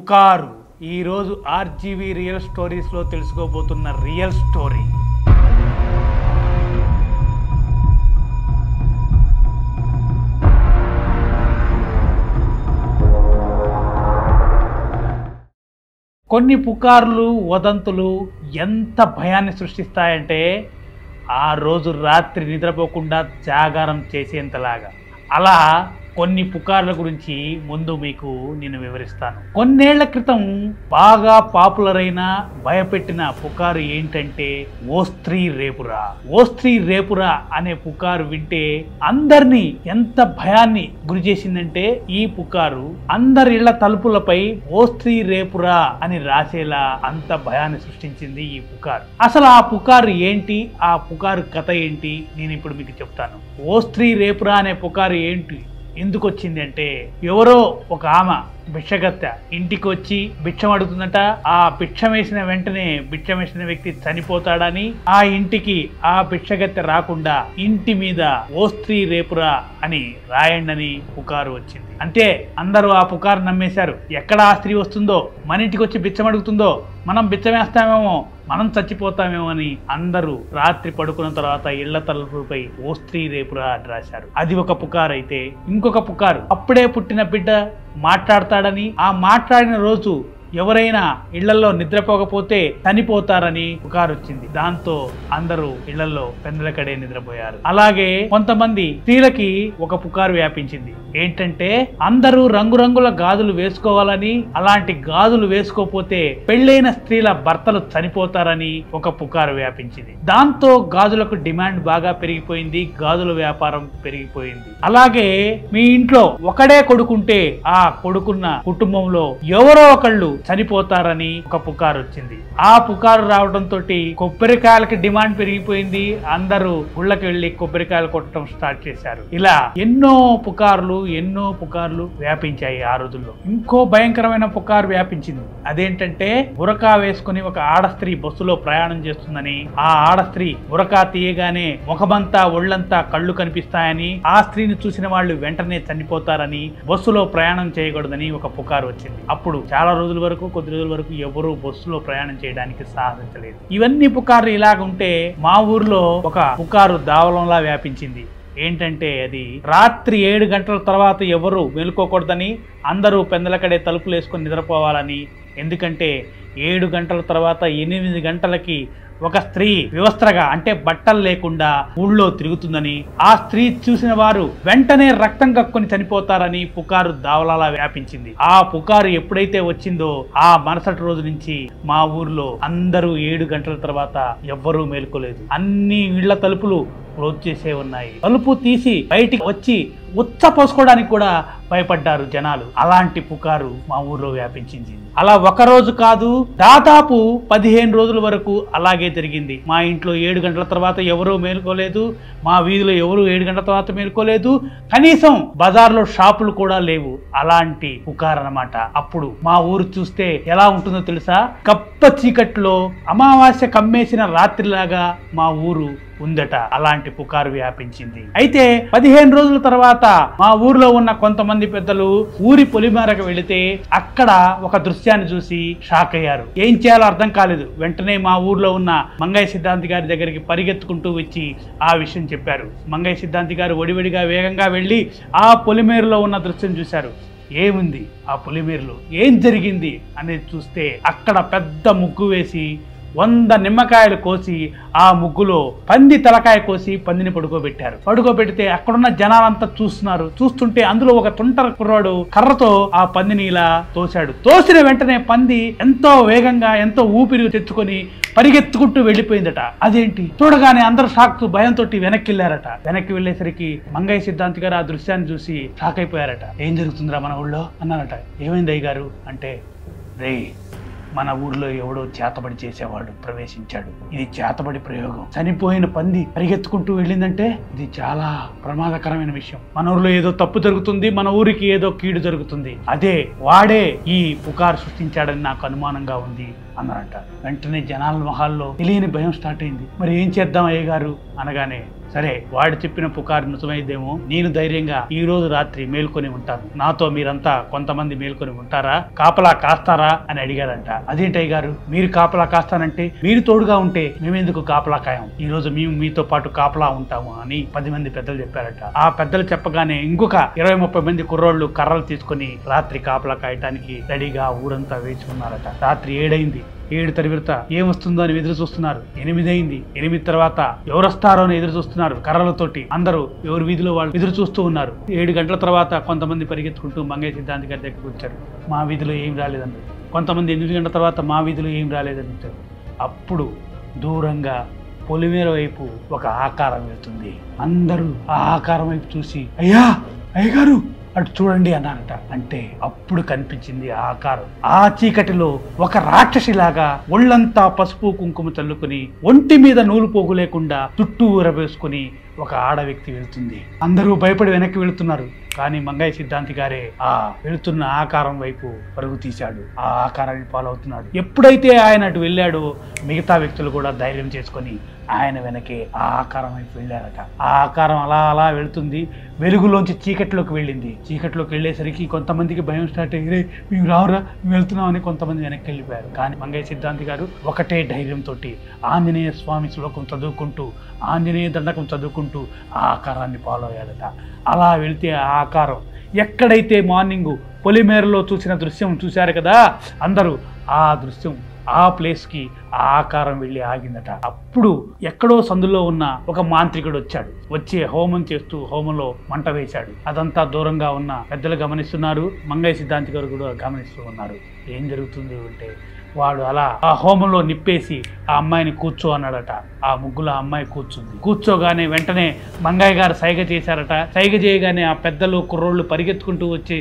పుకారు ఈరోజు RGV real స్టోరీస్లో తెలుసుకోబోతున్న real story. కొన్ని పుకార్లు వదంతులు ఎంత భయాన్ని సృష్టిస్తాయంటే ఆ రోజు రాత్రి నిద్రపోకుండా జాగారం చేసేంతలాగా. అలా కొన్ని పుకార్ల గురించి ముందు మీకు నేను వివరిస్తాను. కొన్నేళ్ల క్రితం బాగా పాపులర్ అయిన భయపెట్టిన పుకారు ఏంటంటే ఓ స్త్రీ రేపురా. ఓ స్త్రీ రేపురా అనే పుకారు వింటే అందరినీ ఎంత భయాన్ని గురి చేసిందంటే ఈ పుకారు అందరి ఇళ్ల తలుపులపై ఓ స్త్రీ రేపురా అని రాసేలా అంత భయాన్ని సృష్టించింది ఈ పుకారు. అసలు ఆ పుకారు ఏంటి, ఆ పుకారు కథ ఏంటి నేను ఇప్పుడు మీకు చెప్తాను. ఓ స్త్రీ రేపురా అనే పుకారు ఏంటి, ఎందుకు వచ్చింది అంటే, ఎవరో ఒక ఆమె భిక్షగత్తె ఇంటికి వచ్చి భిక్షం అడుగుతుందట. ఆ భిక్షం వేసిన వెంటనే భిక్షం వేసిన వ్యక్తి చనిపోతాడని ఆ ఇంటికి ఆ భిక్షగత్తె రాకుండా ఇంటి మీద ఓ స్త్రీ రేపురా అని రాయండని పుకారు వచ్చింది. అంటే అందరూ ఆ పుకారు నమ్మేశారు. ఎక్కడ ఆ స్త్రీ వస్తుందో, మన ఇంటికి వచ్చి బిచ్చం అడుగుతుందో, మనం బిచ్చం వేస్తామేమో, మనం చచ్చిపోతామేమో అని అందరూ రాత్రి పడుకున్న తర్వాత ఇళ్ల తలుపులపై ఓ స్త్రీ రేపురా అని రాశారు. అది ఒక పుకారు. అయితే ఇంకొక పుకారు, అప్పుడే పుట్టిన బిడ్డ మాట్లాడతాడని, ఆ మాట్లాడిన రోజు ఎవరైనా ఇళ్లలో నిద్రపోకపోతే చనిపోతారని పుకారు వచ్చింది. దాంతో అందరూ ఇళ్లలో పెందలకడే నిద్రపోయారు. అలాగే కొంతమంది స్త్రీలకి ఒక పుకారు వ్యాపించింది. ఏంటంటే అందరూ రంగురంగుల గాజులు వేసుకోవాలని, అలాంటి గాజులు వేసుకోపోతే పెళ్లైన స్త్రీల భర్తలు చనిపోతారని ఒక పుకారు వ్యాపించింది. దాంతో గాజులకు డిమాండ్ బాగా పెరిగిపోయింది, గాజుల వ్యాపారం పెరిగిపోయింది. అలాగే మీ ఇంట్లో ఒకడే కొడుకుంటే ఆ కొడుకున్న కుటుంబంలో ఎవరో ఒకళ్ళు చనిపోతారని ఒక పుకారు వచ్చింది. ఆ పుకారు రావడంతో కొబ్బరికాయలకి డిమాండ్ పెరిగిపోయింది. అందరూ గుళ్ళకి వెళ్లి కొబ్బరికాయలు కొట్టడం స్టార్ట్ చేశారు. ఇలా ఎన్నో పుకార్లు వ్యాపించాయి ఆ రోజుల్లో. ఇంకో భయంకరమైన పుకారు వ్యాపించింది. అదేంటంటే బురకా వేసుకుని ఒక ఆడ స్త్రీ బస్సులో ప్రయాణం చేస్తుందని, ఆ ఆడ స్త్రీ బురకా తీయగానే ముఖమంతా ఒళ్ళంతా కళ్ళు కనిపిస్తాయని, ఆ స్త్రీని చూసిన వాళ్ళు వెంటనే చనిపోతారని, బస్సులో ప్రయాణం చేయకూడదని ఒక పుకారు వచ్చింది. అప్పుడు చాలా రోజుల వరకు, కొద్ది రోజుల వరకు ఎవరు బస్సులో ప్రయాణం చేయడానికి సాహసించలేదు. ఇవన్నీ పుకార్లు ఇలాగ ఉంటే మా ఊర్లో ఒక పుకారు దావలంలా వ్యాపించింది. ఏంటంటే అది రాత్రి 7 గంటల తర్వాత ఎవరు మేలుకోకూడదని, అందరూ పెందలకడే తలుపులు వేసుకొని నిద్రపోవాలని. ఎందుకంటే 7 గంటల తర్వాత 8 గంటలకి ఒక స్త్రీ వివస్త్రగా, అంటే బట్టలు లేకుండా ఊళ్ళో తిరుగుతుందని, ఆ స్త్రీ చూసిన వారు వెంటనే రక్తం కక్కుని చనిపోతారని పుకారు దావలాలా వ్యాపించింది. ఆ పుకారు ఎప్పుడైతే వచ్చిందో ఆ మరుసటి రోజు నుంచి మా ఊర్లో అందరూ 7 గంటల తర్వాత ఎవ్వరూ మేలుకోలేదు. అన్ని ఇళ్ల తలుపులు క్లోజ్ చేసే ఉన్నాయి. తలుపు తీసి బయటికి వచ్చి ఉచ్చ పోసుకోవడానికి కూడా భయపడ్డారు జనాలు. అలాంటి పుకారు మా ఊర్లో వ్యాపించింది. అలా ఒక రోజు కాదు, దాదాపు 15 రోజుల వరకు అలాగే జరిగింది. మా ఇంట్లో 7 గంటల తర్వాత ఎవరూ మేలుకోలేదు, మా వీధిలో ఎవరు 7 గంటల తర్వాత మేలుకోలేదు, కనీసం బజార్లో షాపులు కూడా లేవు. అలాంటి పుకారు అన్నమాట. అప్పుడు మా ఊరు చూస్తే ఎలా ఉంటుందో తెలుసా? కప్ప చీకట్లో అమావాస్య కమ్మేసిన రాత్రిలాగా మా ఊరు ఉందట. అలాంటి పుకారు వ్యాపించింది. అయితే 15 రోజుల తర్వాత మా ఊర్లో ఉన్న కొంతమంది పెద్దలు ఊరి పొలిమేరకు వెళితే అక్కడ ఒక దృశ్యాన్ని చూసి షాక్ అయ్యారు. ఏం చేయాలో అర్థం కాలేదు. వెంటనే మా ఊర్లో ఉన్న మంగయ్య సిద్ధాంతి గారి దగ్గరికి పరిగెత్తుకుంటూ వచ్చి ఆ విషయం చెప్పారు. మంగయ్య సిద్ధాంతి గారు ఒడివడిగా వేగంగా వెళ్ళి ఆ పొలిమేరులో ఉన్న దృశ్యం చూశారు. ఏముంది ఆ పొలిమేరులో, ఏం జరిగింది అనేది చూస్తే అక్కడ పెద్ద ముగ్గు వేసి 100 నిమ్మకాయలు కోసి ఆ ముగ్గులో పంది తలకాయ కోసి పందిని పడుకోబెట్టారు. పడుకోబెడితే అక్కడున్న జనాలంతా చూస్తున్నారు. చూస్తుంటే అందులో ఒక తుంటర కుర్రాడు కర్రతో ఆ పందిని ఇలా తోశాడు. తోసిన వెంటనే పంది ఎంతో వేగంగా, ఎంతో ఊపిరి తెచ్చుకొని పరిగెత్తుకుంటూ వెళ్ళిపోయిందట. అదేంటి చూడగానే అందరూ షాక్, భయంతో వెనక్కి వెళ్ళారట. వెనక్కి వెళ్ళేసరికి మంగయ్య సిద్ధాంతి గారు ఆ దృశ్యాన్ని చూసి షాక్ అయిపోయారట. ఏం జరుగుతుందిరా మన ఊళ్ళో అన్నారట. ఏమైంది అయ్య గారు అంటే, రే మన ఊర్లో ఎవడో చేతబడి చేసేవాడు ప్రవేశించాడు. ఇది చేతబడి ప్రయోగం. చనిపోయిన పంది పరిగెత్తుకుంటూ వెళ్ళిందంటే ఇది చాలా ప్రమాదకరమైన విషయం. మన ఊర్లో ఏదో తప్పు జరుగుతుంది, మన ఊరికి ఏదో కీడు జరుగుతుంది. అదే వాడే ఈ పుకారు సృష్టించాడని నాకు అనుమానంగా ఉంది అన్నారట. వెంటనే జనాల మొహాల్లో తెలియని భయం స్టార్ట్ అయింది. మరి ఏం చేద్దాం అయ్య గారు అనగానే, సరే వాడు చెప్పిన పుకారు నిజమైదేమో, నేను ధైర్యంగా ఈ రోజు రాత్రి మేల్కొని ఉంటాను, నాతో మీరంతా కొంతమంది మేల్కొని ఉంటారా, కాపలా కాస్తారా అని అడిగాడంట. అదేంటయ్య గారు మీరు కాపలా కాస్తానంటే, మీరు తోడుగా ఉంటే మేమెందుకు కాపలా కాయం, ఈ రోజు మేము మీతో పాటు కాపలా ఉంటాము అని 10 మంది పెద్దలు చెప్పారట. ఆ పెద్దలు చెప్పగానే ఇంకొక 20-30 మంది కుర్రోళ్ళు కర్రలు తీసుకుని రాత్రి కాపలా కాయటానికి రెడీగా ఊరంతా వేచి ఉన్నారట. రాత్రి 7 అయింది. 7 తర్వాత ఏమొస్తుందో అని ఎదురు చూస్తున్నారు. 8 అయింది. 8 తర్వాత ఎవరొస్తారో అని ఎదురు చూస్తున్నారు. కర్రలతోటి అందరూ ఎవరి వీధిలో వాళ్ళు ఎదురు చూస్తూ ఉన్నారు. 7 గంటల తర్వాత కొంతమంది పరిగెత్తుకుంటూ మంగయ్య సిద్ధాంతి గారి దగ్గరికి వచ్చారు. మా వీధిలో ఏం రాలేదండి. కొంతమంది 8 గంటల తర్వాత మా వీధిలో ఏం రాలేదని వచ్చారు. అప్పుడు దూరంగా పొలిమేర వైపు ఒక ఆకారం వెళ్తుంది. అందరూ ఆ ఆకారం వైపు చూసి, అయ్యా అయ్యగారు అటు చూడండి అన్నారట. అంటే అప్పుడు కనిపించింది ఆ ఆకారం. ఆ చీకటిలో ఒక రాక్షసిలాగా ఒళ్ళంతా పసుపు కుంకుమ చల్లుకుని, ఒంటి మీద నూలు పోగు లేకుండా చుట్టూ ఊరవేసుకుని ఒక ఆడ వ్యక్తి వెళ్తుంది. అందరూ భయపడి వెనక్కి వెళుతున్నారు. కానీ మంగయ్య సిద్ధాంతి గారే ఆ వెళుతున్న ఆకారం వైపు పరుగు తీశాడు. ఆ ఆకారాన్ని ఫాలో అవుతున్నాడు. ఎప్పుడైతే ఆయన అటు వెళ్ళాడో మిగతా వ్యక్తులు కూడా ధైర్యం చేసుకొని ఆయన వెనకే ఆ ఆకారం వైపు వెళ్ళారట. ఆ ఆకారం అలా అలా వెళుతుంది. వెలుగులోంచి చీకట్లోకి వెళ్ళింది. చీకట్లోకి వెళ్ళేసరికి కొంతమందికి భయం స్టార్ట్ అయ్యి, మేము రావురా మేము వెళ్తున్నాం అని కొంతమంది వెనక్కి వెళ్ళిపోయారు. కానీ మంగయ్య సిద్ధాంతి గారు ఒకటే ధైర్యంతో ఆంజనేయ స్వామి శ్లోకం చదువుకుంటూ, ఆంజనేయ దండకం చదువుకుంటూ ఆ ఆకారాన్ని ఫాలో అయ్యాడట. అలా వెళితే ఆ ఆకారం ఎక్కడైతే మార్నింగ్ పొలిమేరలో చూసిన దృశ్యం చూశారు కదా అందరూ, ఆ దృశ్యం ఆ ప్లేస్కి ఆ ఆకారం వెళ్ళి ఆగిందట. అప్పుడు ఎక్కడో సందులో ఉన్న ఒక మాంత్రికుడు వచ్చాడు. వచ్చి హోమం చేస్తూ హోమంలో మంట వేశాడు. అదంతా దూరంగా ఉన్న పెద్దలు గమనిస్తున్నారు. మంగయ్య సిద్ధాంతి గారు కూడా గమనిస్తూ ఉన్నారు. ఏం జరుగుతుంది అంటే, వాడు అలా ఆ హోమంలో నిప్పేసి ఆ అమ్మాయిని కూర్చో అన్నాడట. ఆ ముగ్గులో ఆ అమ్మాయి కూర్చుంది. కూర్చోగానే వెంటనే మంగయ్య గారు సైగ చేశారట. సైగ చేయగానే ఆ పెద్దలు కుర్రోళ్ళు పరిగెత్తుకుంటూ వచ్చి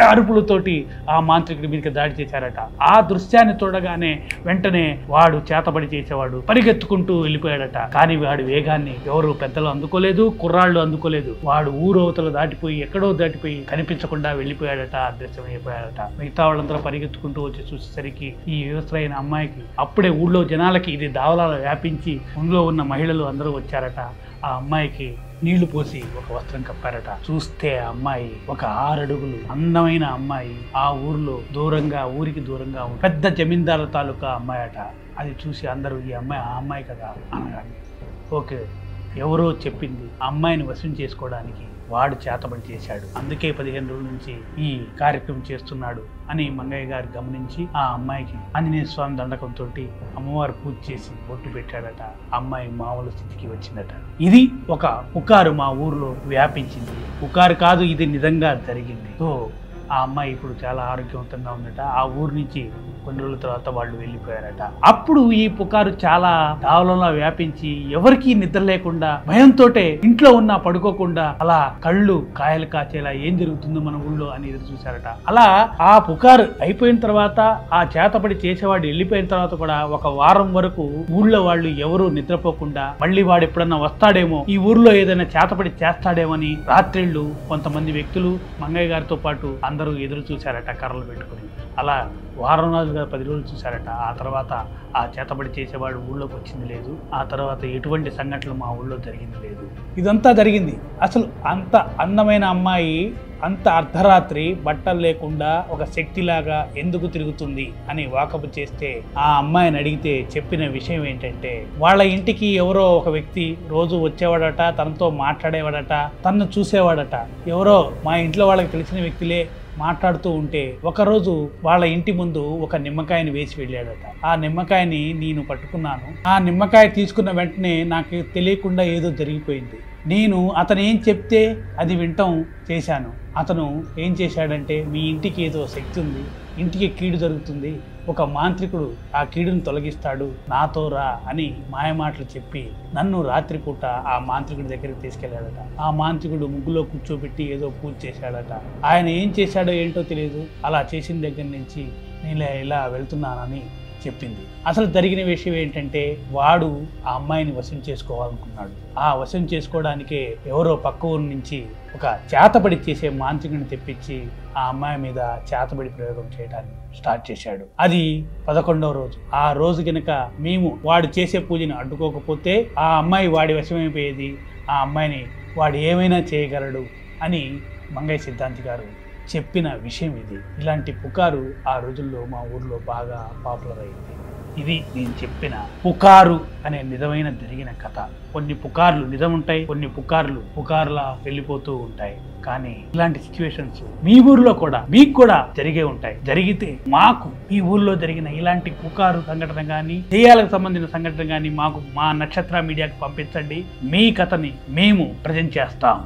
అరుపులతోటి ఆ మాంత్రికుడి మీదకి దాడి చేశారట. ఆ దృశ్యాన్ని చూడగానే వెంటనే వాడు చేతబడి చేసేవాడు పరిగెత్తుకుంటూ వెళ్ళిపోయాడట. కానీ వాడి వేగాన్ని ఎవరు పెద్దలు అందుకోలేదు, కుర్రాళ్ళు అందుకోలేదు. వాడు ఊరవతలు దాటిపోయి ఎక్కడో దాటిపోయి కనిపించకుండా వెళ్ళిపోయాడట. అదృశ్యం అయిపోయాడట. మిగతా వాళ్ళందరూ పరిగెత్తుకుంటూ వచ్చి చూసేసరికి ఈ వ్యవస్థలైన అమ్మాయికి అప్పుడే ఊళ్ళో జనాలకి ఇది దావలాలు వ్యాపించి ఊళ్ళో ఉన్న మహిళలు అందరూ వచ్చారట. ఆ అమ్మాయికి నీళ్లు పోసి ఒక వస్త్రం కప్పారట. చూస్తే ఆ అమ్మాయి ఒక 6 అడుగులు అందమైన అమ్మాయి. ఆ ఊరికి దూరంగా పెద్ద జమీందారు తాలూకా అమ్మాయి అట. అది చూసి అందరూ ఈ అమ్మాయి ఆ అమ్మాయి కదా అనగానే, ఓకే ఎవరో చెప్పింది, ఆ అమ్మాయిని వశం చేసుకోవడానికి వాడు చేతబడి చేశాడు, అందుకే 15 రోజుల నుంచి ఈ కార్యక్రమం చేస్తున్నాడు అని మంగయ్య గారు గమనించి ఆ అమ్మాయికి ఆంజనేయ స్వామి దండకంతో అమ్మవారు పూజ చేసి బొట్టు పెట్టాడట. అమ్మాయి మామూలు స్థితికి వచ్చిందట. ఇది ఒక పుకారు మా ఊర్లో వ్యాపించింది. పుకారు కాదు, ఇది నిజంగా జరిగింది. సో ఆ అమ్మాయి ఇప్పుడు చాలా ఆరోగ్యవంతంగా ఉందట. ఆ ఊరు నుంచి కొన్ని రోజుల తర్వాత వాళ్ళు వెళ్ళిపోయారట. అప్పుడు ఈ పుకారు చాలా దావలంలో వ్యాపించి ఎవరికీ నిద్ర లేకుండా భయంతో ఇంట్లో ఉన్నా పడుకోకుండా అలా కళ్ళు కాయలు కాచేలా ఏం జరుగుతుందో మన ఊళ్ళో అని ఎదురు చూశారట. అలా ఆ పుకారు అయిపోయిన తర్వాత ఆ చేతపడి చేసేవాడు వెళ్ళిపోయిన తర్వాత కూడా ఒక వారం వరకు ఊళ్ళో వాళ్ళు ఎవరు నిద్రపోకుండా మళ్ళీ వాడు ఎప్పుడన్నా వస్తాడేమో, ఈ ఊర్లో ఏదైనా చేతపడి చేస్తాడేమోని రాత్రిళ్ళు కొంతమంది వ్యక్తులు మంగయ్య గారితో పాటు అందరూ ఎదురు చూశారట కర్రలు పెట్టుకుని. అలా వారం రోజులుగా 10 రోజులు చూశారట. ఆ తర్వాత ఆ చేతబడి చేసేవాడు ఊళ్ళోకి వచ్చింది లేదు. ఆ తర్వాత ఎటువంటి సంఘటనలు మా ఊళ్ళో జరిగింది లేదు. ఇదంతా జరిగింది. అసలు అంత అందమైన అమ్మాయి అంత అర్ధరాత్రి బట్టలు లేకుండా ఒక శక్తిలాగా ఎందుకు తిరుగుతుంది అని వాకపు చేస్తే ఆ అమ్మాయిని అడిగితే చెప్పిన విషయం ఏంటంటే, వాళ్ళ ఇంటికి ఎవరో ఒక వ్యక్తి రోజు వచ్చేవాడట, తనతో మాట్లాడేవాడట, తనను చూసేవాడట. ఎవరో మా ఇంట్లో వాళ్ళకి తెలిసిన వ్యక్తులే మాట్లాడుతూ ఉంటే ఒకరోజు వాళ్ళ ఇంటి ముందు ఒక నిమ్మకాయని వేసి వెళ్ళాడట. ఆ నిమ్మకాయని నేను పట్టుకున్నాను. ఆ నిమ్మకాయ తీసుకున్న వెంటనే నాకు తెలియకుండా ఏదో జరిగిపోయింది. నేను అతను ఏం చెప్తే అది వింటాం చేశాను. అతను ఏం చేశాడంటే, మీ ఇంటికి ఏదో శక్తి ఉంది, ఇంటికి కీడు జరుగుతుంది, ఒక మాంత్రికుడు ఆ కీడును తొలగిస్తాడు, నాతో రా అని మాయమాటలు చెప్పి నన్ను రాత్రిపూట ఆ మాంత్రికుడి దగ్గరికి తీసుకెళ్లాడట. ఆ మాంత్రికుడు ముగ్గులో కూర్చోబెట్టి ఏదో పూజ చేశాడట. ఆయన ఏం చేశాడో ఏంటో తెలియదు. అలా చేసిన దగ్గర నుంచి నేను ఇలా వెళ్తున్నానని చెప్పింది. అసలు జరిగిన విషయం ఏంటంటే వాడు ఆ అమ్మాయిని వశం చేసుకోవాలనుకున్నాడు. ఆ వశం చేసుకోవడానికే ఎవరో పక్క ఊరు నుంచి ఒక చేతబడి చేసే మాంత్రికుని తెప్పించి ఆ అమ్మాయి మీద చేతబడి ప్రయోగం చేయడానికి స్టార్ట్ చేశాడు. అది 11వ రోజు. ఆ రోజు కనుక మేము వాడు చేసే పూజని అడ్డుకోకపోతే ఆ అమ్మాయి వాడి వశమైపోయేది, ఆ అమ్మాయిని వాడు ఏమైనా చేయగలడు అని మంగయ్య సిద్ధాంతి గారు చెప్పిన విషయం ఇది. ఇలాంటి పుకారు ఆ రోజుల్లో మా ఊర్లో బాగా పాపులర్ అయింది. ఇది నేను చెప్పిన పుకారు అనే నిజమైన జరిగిన కథ. కొన్ని పుకార్లు నిజం ఉంటాయి, కొన్ని పుకార్లా వెళ్ళిపోతూ ఉంటాయి. కానీ ఇలాంటి సిచ్యువేషన్స్ మీ ఊర్లో కూడా మీకు కూడా జరిగే ఉంటాయి. జరిగితే మాకు మీ ఊర్లో జరిగిన ఇలాంటి పుకారు సంఘటన కానీ దెయ్యాలకు సంబంధించిన సంఘటన కానీ మాకు మా నక్షత్ర మీడియాకు పంపించండి. మీ కథని మేము ప్రజెంట్ చేస్తాం.